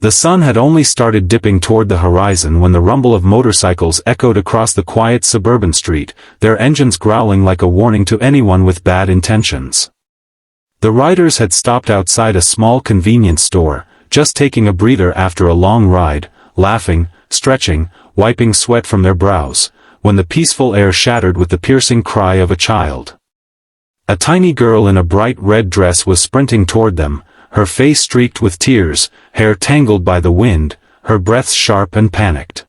The sun had only started dipping toward the horizon when the rumble of motorcycles echoed across the quiet suburban street, their engines growling like a warning to anyone with bad intentions. The riders had stopped outside a small convenience store, just taking a breather after a long ride, laughing, stretching, wiping sweat from their brows, when the peaceful air shattered with the piercing cry of a child. A tiny girl in a bright red dress was sprinting toward them, her face streaked with tears, hair tangled by the wind, her breath sharp and panicked.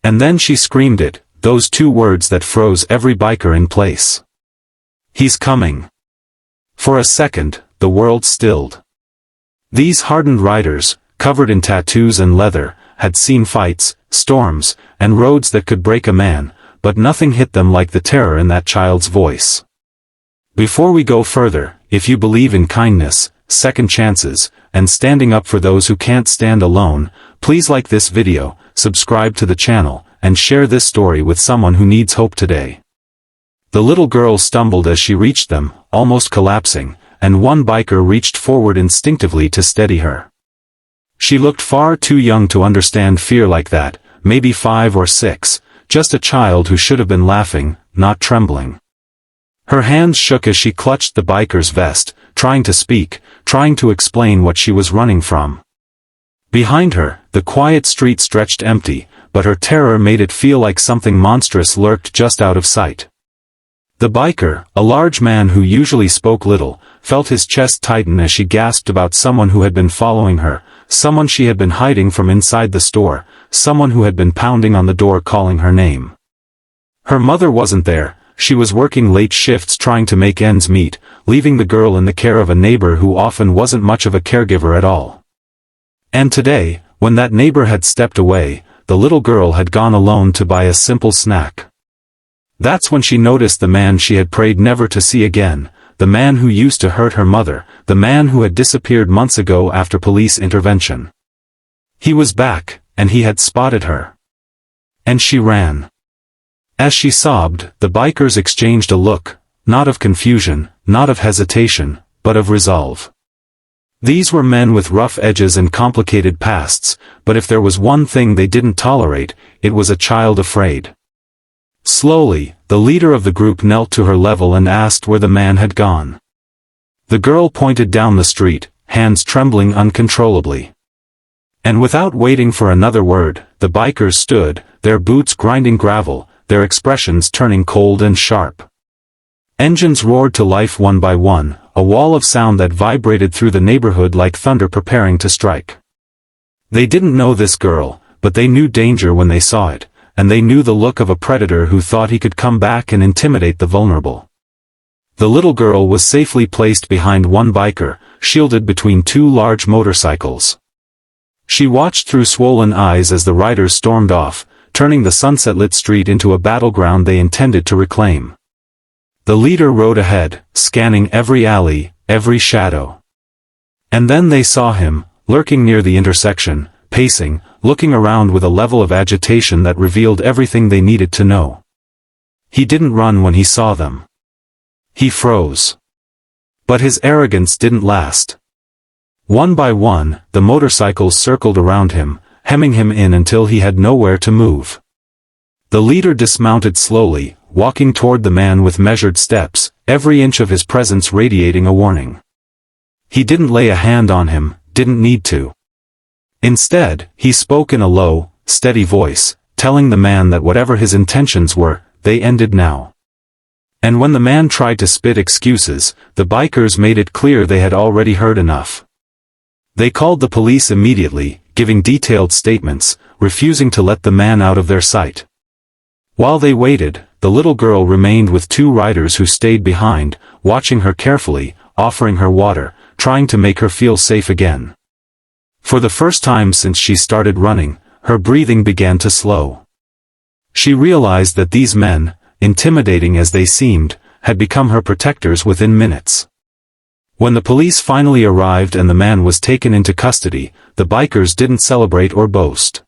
And then she screamed it, those two words that froze every biker in place. "He's coming." For a second, the world stilled. These hardened riders, covered in tattoos and leather, had seen fights, storms, and roads that could break a man, but nothing hit them like the terror in that child's voice. Before we go further, if you believe in kindness, second chances, and standing up for those who can't stand alone, please like this video, subscribe to the channel, and share this story with someone who needs hope today. The little girl stumbled as she reached them, almost collapsing, and one biker reached forward instinctively to steady her. She looked far too young to understand fear like that, maybe 5 or 6, just a child who should have been laughing, not trembling. Her hands shook as she clutched the biker's vest, trying to speak, trying to explain what she was running from. Behind her, the quiet street stretched empty, but her terror made it feel like something monstrous lurked just out of sight. The biker, a large man who usually spoke little, felt his chest tighten as she gasped about someone who had been following her, someone she had been hiding from inside the store, someone who had been pounding on the door calling her name. Her mother wasn't there. She was working late shifts trying to make ends meet, leaving the girl in the care of a neighbor who often wasn't much of a caregiver at all. And today, when that neighbor had stepped away, the little girl had gone alone to buy a simple snack. That's when she noticed the man she had prayed never to see again, the man who used to hurt her mother, the man who had disappeared months ago after police intervention. He was back, and he had spotted her. And she ran. As she sobbed, the bikers exchanged a look, not of confusion, not of hesitation, but of resolve. These were men with rough edges and complicated pasts, but if there was one thing they didn't tolerate, it was a child afraid. Slowly, the leader of the group knelt to her level and asked where the man had gone. The girl pointed down the street, hands trembling uncontrollably. And without waiting for another word, the bikers stood, their boots grinding gravel, their expressions turning cold and sharp. Engines roared to life one by one, a wall of sound that vibrated through the neighborhood like thunder preparing to strike. They didn't know this girl, but they knew danger when they saw it, and they knew the look of a predator who thought he could come back and intimidate the vulnerable. The little girl was safely placed behind one biker, shielded between 2 large motorcycles. She watched through swollen eyes as the riders stormed off, turning the sunset-lit street into a battleground they intended to reclaim. The leader rode ahead, scanning every alley, every shadow. And then they saw him, lurking near the intersection, pacing, looking around with a level of agitation that revealed everything they needed to know. He didn't run when he saw them. He froze. But his arrogance didn't last. One by one, the motorcycles circled around him, hemming him in until he had nowhere to move. The leader dismounted slowly, walking toward the man with measured steps, every inch of his presence radiating a warning. He didn't lay a hand on him, didn't need to. Instead, he spoke in a low, steady voice, telling the man that whatever his intentions were, they ended now. And when the man tried to spit excuses, the bikers made it clear they had already heard enough. They called the police immediately, giving detailed statements, refusing to let the man out of their sight. While they waited, the little girl remained with 2 riders who stayed behind, watching her carefully, offering her water, trying to make her feel safe again. For the first time since she started running, her breathing began to slow. She realized that these men, intimidating as they seemed, had become her protectors within minutes. When the police finally arrived and the man was taken into custody, the bikers didn't celebrate or boast.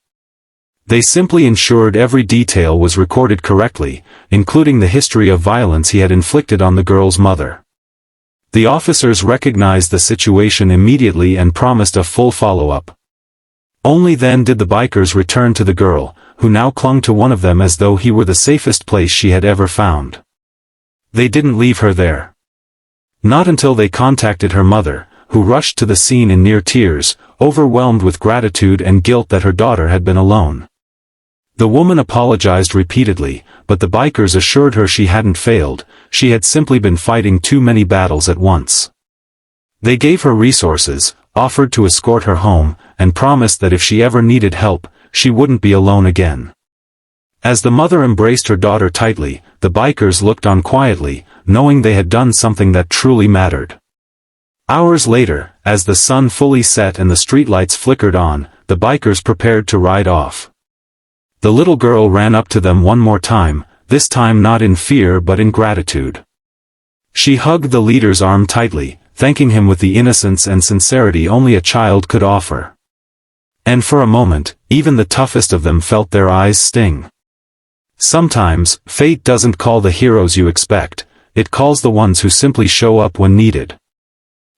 They simply ensured every detail was recorded correctly, including the history of violence he had inflicted on the girl's mother. The officers recognized the situation immediately and promised a full follow-up. Only then did the bikers return to the girl, who now clung to one of them as though he were the safest place she had ever found. They didn't leave her there. Not until they contacted her mother, who rushed to the scene in near tears, overwhelmed with gratitude and guilt that her daughter had been alone. The woman apologized repeatedly, but the bikers assured her she hadn't failed, she had simply been fighting too many battles at once. They gave her resources, offered to escort her home, and promised that if she ever needed help, she wouldn't be alone again. As the mother embraced her daughter tightly, the bikers looked on quietly, knowing they had done something that truly mattered. Hours later, as the sun fully set and the streetlights flickered on, the bikers prepared to ride off. The little girl ran up to them one more time, this time not in fear but in gratitude. She hugged the leader's arm tightly, thanking him with the innocence and sincerity only a child could offer. And for a moment, even the toughest of them felt their eyes sting. Sometimes, fate doesn't call the heroes you expect, it calls the ones who simply show up when needed.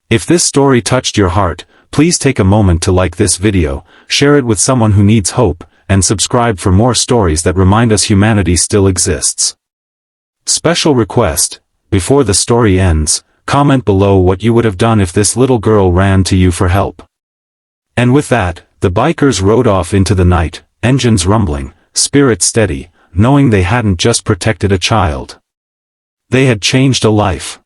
If this story touched your heart, please take a moment to like this video, share it with someone who needs hope, and subscribe for more stories that remind us humanity still exists. Special request: before the story ends, comment below what you would have done if this little girl ran to you for help. And with that, the bikers rode off into the night, engines rumbling, spirits steady, knowing they hadn't just protected a child. They had changed a life.